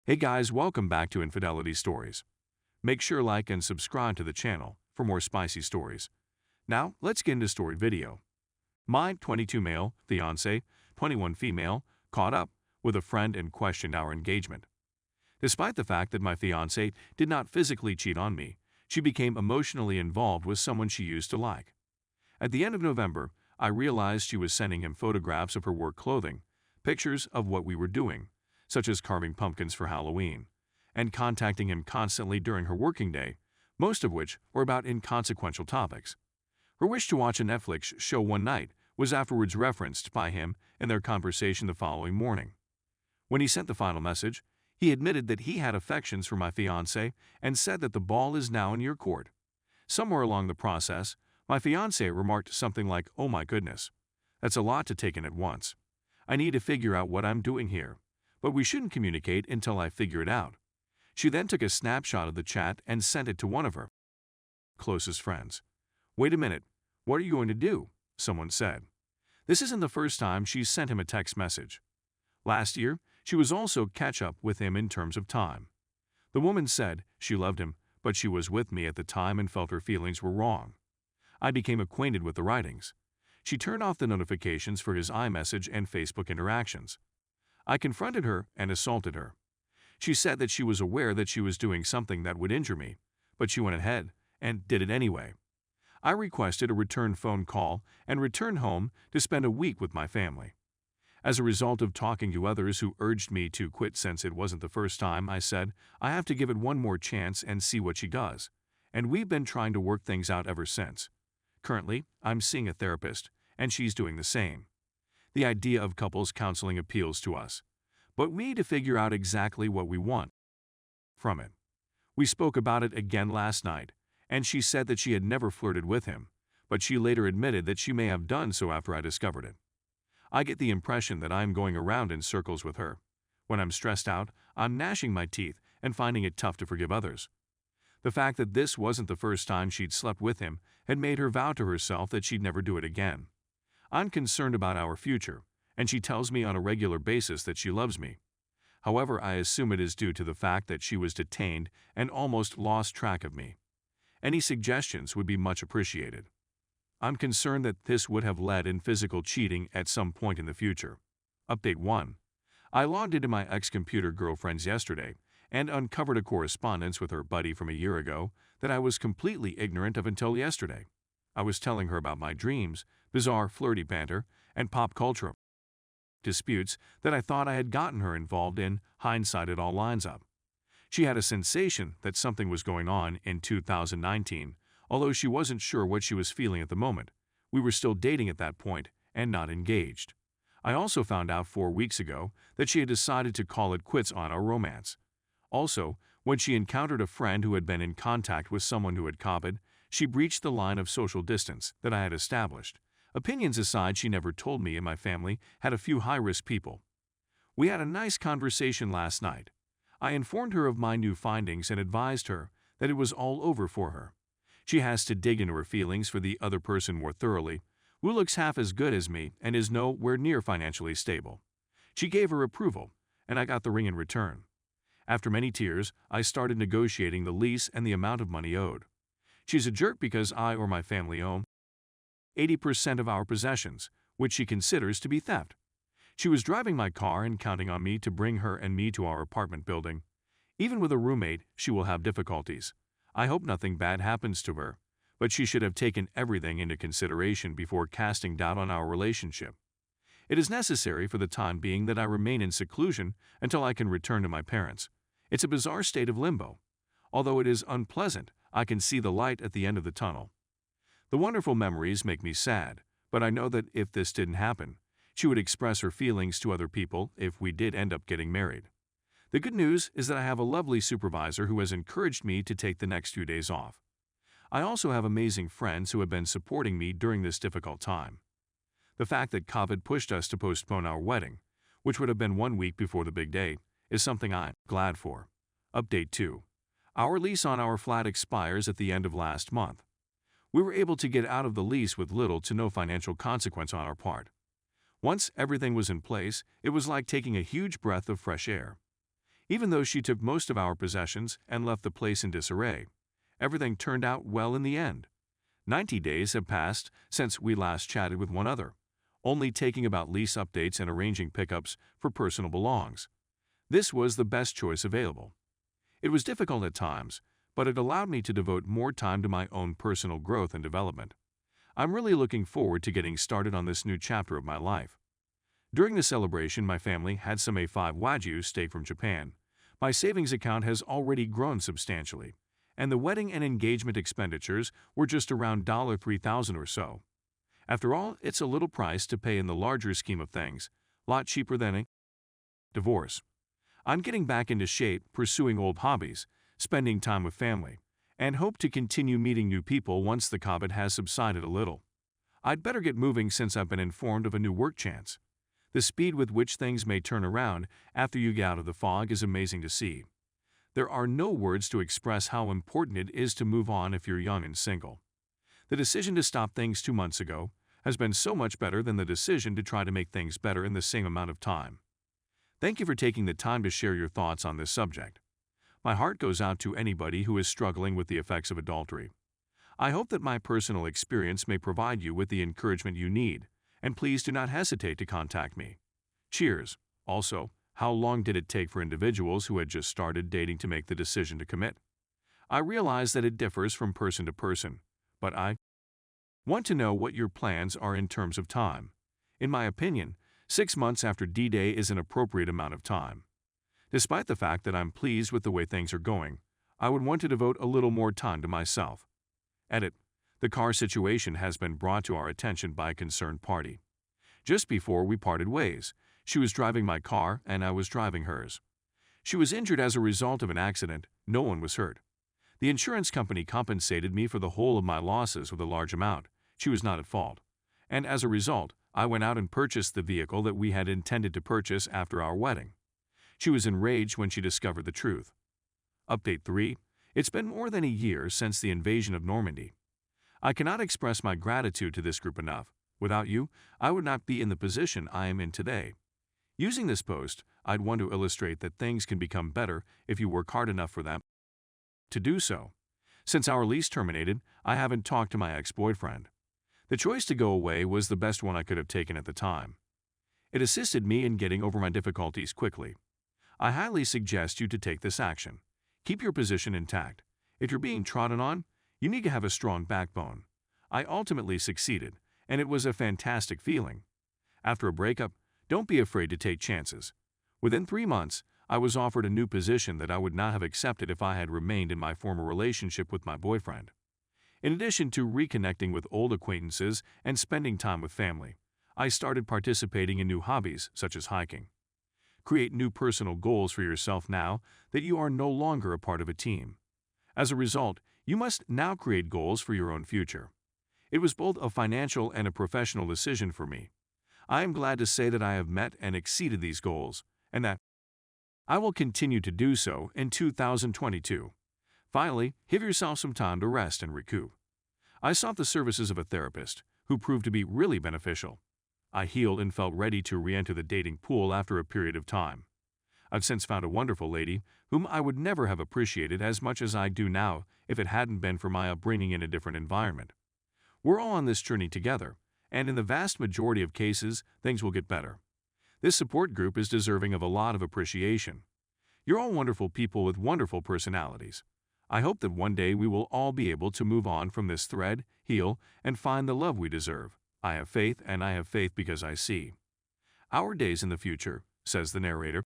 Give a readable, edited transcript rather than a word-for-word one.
Hey guys, welcome back to Infidelity Stories. Make sure like and subscribe to the channel for more spicy stories. Now, let's get into story video. My 22 male fiancé, 21 female, caught up with a friend and questioned our engagement. Despite the fact that my fiancé did not physically cheat on me, she became emotionally involved with someone she used to like. At the end of November, I realized she was sending him photographs of her work clothing, pictures of what we were doing, such as carving pumpkins for Halloween, and contacting him constantly during her working day, most of which were about inconsequential topics. Her wish to watch a Netflix show one night was afterwards referenced by him in their conversation the following morning. When he sent the final message, he admitted that he had affections for my fiancé and said that the ball is now in your court. Somewhere along the process, my fiancé remarked something like, "Oh my goodness, that's a lot to take in at once. I need to figure out what I'm doing here, but we shouldn't communicate until I figure it out." She then took a snapshot of the chat and sent it to one of her closest friends. "Wait a minute, what are you going to do?" someone said. This isn't the first time she's sent him a text message. Last year, she was also catch up with him in terms of time. The woman said she loved him, but she was with me at the time and felt her feelings were wrong. I became acquainted with the writings. She turned off the notifications for his iMessage and Facebook interactions. I confronted her and assaulted her. She said that she was aware that she was doing something that would injure me, but she went ahead and did it anyway. I requested a return phone call and returned home to spend a week with my family. As a result of talking to others who urged me to quit since it wasn't the first time, I said, I have to give it one more chance and see what she does. And we've been trying to work things out ever since. Currently, I'm seeing a therapist, and she's doing the same. The idea of couples counseling appeals to us, but we need to figure out exactly what we want from it. We spoke about it again last night, and she said that she had never flirted with him, but she later admitted that she may have done so after I discovered it. I get the impression that I'm going around in circles with her. When I'm stressed out, I'm gnashing my teeth and finding it tough to forgive others. The fact that this wasn't the first time she'd slept with him had made her vow to herself that she'd never do it again. I'm concerned about our future, and she tells me on a regular basis that she loves me. However, I assume it is due to the fact that she was detained and almost lost track of me. Any suggestions would be much appreciated. I'm concerned that this would have led in physical cheating at some point in the future. Update 1. I logged into my ex-computer girlfriend's yesterday and uncovered a correspondence with her buddy from a year ago that I was completely ignorant of until yesterday. I was telling her about my dreams, bizarre flirty banter, and pop culture disputes that I thought I had gotten her involved in. Hindsight, it all lines up. She had a sensation that something was going on in 2019, although she wasn't sure what she was feeling at the moment. We were still dating at that point and not engaged. I also found out 4 weeks ago that she had decided to call it quits on our romance. Also, when she encountered a friend who had been in contact with someone who had copied, she breached the line of social distance that I had established. Opinions aside, she never told me and my family had a few high-risk people. We had a nice conversation last night. I informed her of my new findings and advised her that it was all over for her. She has to dig into her feelings for the other person more thoroughly, who looks half as good as me and is nowhere near financially stable. She gave her approval, and I got the ring in return. After many tears, I started negotiating the lease and the amount of money owed. She's a jerk because I or my family own 80% of our possessions, which she considers to be theft. She was driving my car and counting on me to bring her and me to our apartment building. Even with a roommate, she will have difficulties. I hope nothing bad happens to her, but she should have taken everything into consideration before casting doubt on our relationship. It is necessary for the time being that I remain in seclusion until I can return to my parents. It's a bizarre state of limbo. Although it is unpleasant, I can see the light at the end of the tunnel. The wonderful memories make me sad, but I know that if this didn't happen, she would express her feelings to other people if we did end up getting married. The good news is that I have a lovely supervisor who has encouraged me to take the next few days off. I also have amazing friends who have been supporting me during this difficult time. The fact that COVID pushed us to postpone our wedding, which would have been 1 week before the big day, is something I'm glad for. Update 2. Our lease on our flat expires at the end of last month. We were able to get out of the lease with little to no financial consequence on our part. Once everything was in place, it was like taking a huge breath of fresh air. Even though she took most of our possessions and left the place in disarray, everything turned out well in the end. 90 days have passed since we last chatted with one another, only taking about lease updates and arranging pickups for personal belongings. This was the best choice available. It was difficult at times, but it allowed me to devote more time to my own personal growth and development. I'm really looking forward to getting started on this new chapter of my life. During the celebration, my family had some A5 Wagyu steak from Japan. My savings account has already grown substantially, and the wedding and engagement expenditures were just around $3,000 or so. After all, it's a little price to pay in the larger scheme of things, a lot cheaper than a divorce. I'm getting back into shape, pursuing old hobbies, spending time with family, and hope to continue meeting new people once the COVID has subsided a little. I'd better get moving since I've been informed of a new work chance. The speed with which things may turn around after you get out of the fog is amazing to see. There are no words to express how important it is to move on if you're young and single. The decision to stop things 2 months ago has been so much better than the decision to try to make things better in the same amount of time. Thank you for taking the time to share your thoughts on this subject. My heart goes out to anybody who is struggling with the effects of adultery. I hope that my personal experience may provide you with the encouragement you need, and please do not hesitate to contact me. Cheers. Also, how long did it take for individuals who had just started dating to make the decision to commit? I realize that it differs from person to person, but I want to know what your plans are in terms of time. In my opinion, 6 months after D-Day is an appropriate amount of time. Despite the fact that I'm pleased with the way things are going, I would want to devote a little more time to myself. Edit. The car situation has been brought to our attention by a concerned party. Just before we parted ways, she was driving my car and I was driving hers. She was injured as a result of an accident. No one was hurt. The insurance company compensated me for the whole of my losses with a large amount. She was not at fault. And as a result, I went out and purchased the vehicle that we had intended to purchase after our wedding. She was enraged when she discovered the truth. Update 3. It's been more than a year since the invasion of Normandy. I cannot express my gratitude to this group enough. Without you, I would not be in the position I am in today. Using this post, I'd want to illustrate that things can become better if you work hard enough for them to do so. Since our lease terminated, I haven't talked to my ex-boyfriend. The choice to go away was the best one I could have taken at the time. It assisted me in getting over my difficulties quickly. I highly suggest you to take this action. Keep your position intact. If you're being trodden on, you need to have a strong backbone. I ultimately succeeded, and it was a fantastic feeling. After a breakup, don't be afraid to take chances. Within 3 months, I was offered a new position that I would not have accepted if I had remained in my former relationship with my boyfriend. In addition to reconnecting with old acquaintances and spending time with family, I started participating in new hobbies such as hiking. Create new personal goals for yourself now that you are no longer a part of a team. As a result, you must now create goals for your own future. It was both a financial and a professional decision for me. I am glad to say that I have met and exceeded these goals, and that I will continue to do so in 2022. Finally, give yourself some time to rest and recoup. I sought the services of a therapist, who proved to be really beneficial. I healed and felt ready to re-enter the dating pool after a period of time. I've since found a wonderful lady whom I would never have appreciated as much as I do now if it hadn't been for my upbringing in a different environment. We're all on this journey together, and in the vast majority of cases, things will get better. This support group is deserving of a lot of appreciation. You're all wonderful people with wonderful personalities. I hope that one day we will all be able to move on from this thread, heal, and find the love we deserve. I have faith, and I have faith because I see our days in the future, says the narrator.